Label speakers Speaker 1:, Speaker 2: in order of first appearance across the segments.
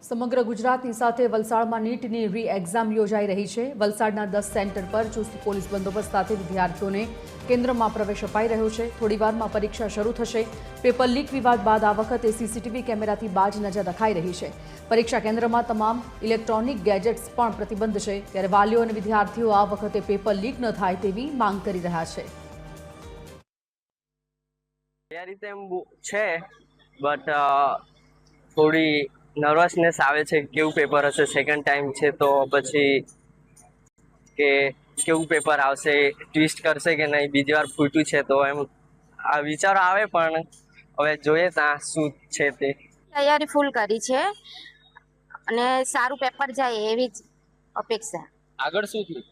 Speaker 1: સમગ્ર ગુજરાતની સાથે વલસાડમાં નીટની રી એક્ઝામ યોજાઈ રહી છે। વલસાડના 10 સેન્ટર પર ચુસ્ત પોલીસ બંદોબસ્ત સાથે વિદ્યાર્થીઓને કેન્દ્રમાં પ્રવેશ અપાઈ રહ્યો છે। થોડીવારમાં પરીક્ષા શરૂ થશે। પેપર લીક વિવાદ બાદ આ વખતે સીસીટીવી કેમેરાથી બાજ નજર રખાઈ રહી છે। પરીક્ષા કેન્દ્રમાં તમામ ઇલેક્ટ્રોનિક ગેજેટ્સ પણ પ્રતિબંધ છે, ત્યારે વાલીઓ અને વિદ્યાર્થીઓ આ વખતે પેપર લીક ન થાય તેવી માંગ કરી રહ્યા છે।
Speaker 2: તૈયારી તો એમ છે, બટ થોડી નર્વસનેસ આવે છે। કેવું પેપર હશે, સેકન્ડ ટાઈમ છે તો પછી કે કેવું પેપર આવશે, ટ્વિસ્ટ કરશે કે નહીં, બીજી વાર ફૂટ્યું છે તો એમ આ વિચારો આવે, પણ હવે જોઈએ ત્યાં શું છે તે।
Speaker 3: તૈયારી ફૂલ કરી છે અને સારું પેપર જાય એવી જ અપેક્ષા।
Speaker 4: આગળ શું થયું?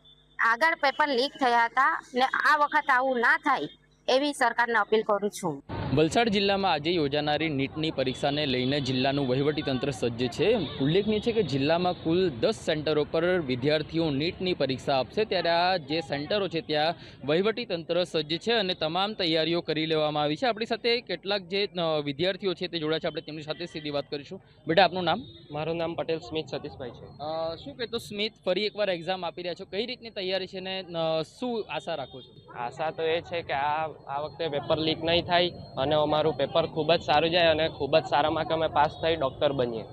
Speaker 3: આગળ પેપર લીક થયા હતા ને આ વખત આવું ના થાય એવી સરકારને અપીલ કરું છું।
Speaker 4: વલસાડ જિલ્લામાં આજે યોજાનારી નીટની પરીક્ષાને લઈને જિલ્લાનું વહીવટીતંત્ર સજ્જ છે। ઉલ્લેખનીય છે કે જિલ્લામાં કુલ 10 સેન્ટરો પર વિદ્યાર્થીઓ નીટની પરીક્ષા આપશે, ત્યારે આ જે સેન્ટરો છે ત્યાં વહીવટીતંત્ર સજ્જ છે અને તમામ તૈયારીઓ કરી લેવામાં આવી છે। આપણી સાથે કેટલાક જે વિદ્યાર્થીઓ છે તે જોડાયા છે, આપણે તેમની સાથે સીધી વાત કરીશું। બેટા, આપનું નામ?
Speaker 5: મારું નામ પટેલ સ્મિત સતીશભાઈ છે।
Speaker 4: શું કહેતો સ્મિત, ફરી એકવાર એક્ઝામ આપી રહ્યા છો, કઈ રીતની તૈયારી છે ને શું આશા રાખો છો?
Speaker 5: આશા તો એ છે કે આ વખતે પેપર લીક નહીં થાય અને અમારું પેપર ખૂબ જ સારું જાય અને ખૂબ જ સારા માર્કે અમે પાસ થઈ ડૉક્ટર બનીએ।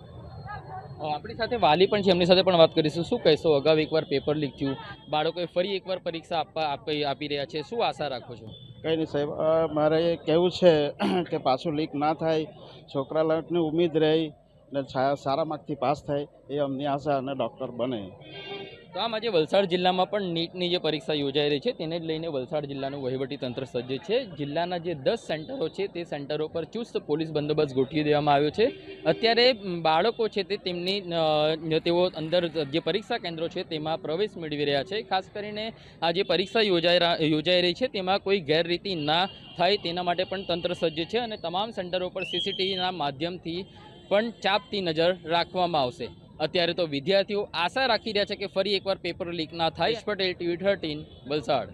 Speaker 4: આપણી સાથે વાલી પણ છે, એમની સાથે પણ વાત કરીશું। શું કહેશો, અગાઉ એકવાર પેપર લીક થયું, બાળકોએ ફરી એકવાર પરીક્ષા આપી રહ્યા છે, શું આશા રાખો છો?
Speaker 6: કંઈ નહીં સાહેબ, મારે એ કહેવું છે કે પાછું લીક ના થાય, છોકરા લોકોની ઉમ્મીદ રહી ને સારા માર્કથી પાસ થાય એ અમની આશા અને ડૉક્ટર બને।
Speaker 4: તો આમ આજે વલસાડ જિલ્લામાં પણ નીટની જે પરીક્ષા યોજાઈ રહી છે તેને જ લઈને વલસાડ જિલ્લાનું વહીવટીતંત્ર સજ્જ છે। જિલ્લાના જે 10 સેન્ટરો છે તે સેન્ટરો પર ચુસ્ત પોલીસ બંદોબસ્ત ગોઠવી દેવામાં આવ્યો છે। અત્યારે બાળકો છે તે તેઓ અંદર જે પરીક્ષા કેન્દ્રો છે તેમાં પ્રવેશ મેળવી રહ્યા છે। ખાસ કરીને આ જે પરીક્ષા યોજાઈ રહી છે તેમાં કોઈ ગેરરીતિ ના થાય તેના માટે પણ તંત્ર સજ્જ છે અને તમામ સેન્ટરો પર સીસીટીવીના માધ્યમથી પણ ચાંપતી નજર રાખવામાં આવશે। અત્યારે તો વિદ્યાર્થીઓ આશા રાખી રહ્યા છે કે ફરી એકવાર પેપર લીક ના થાય। પટેલ, TV 13, વલસાડ।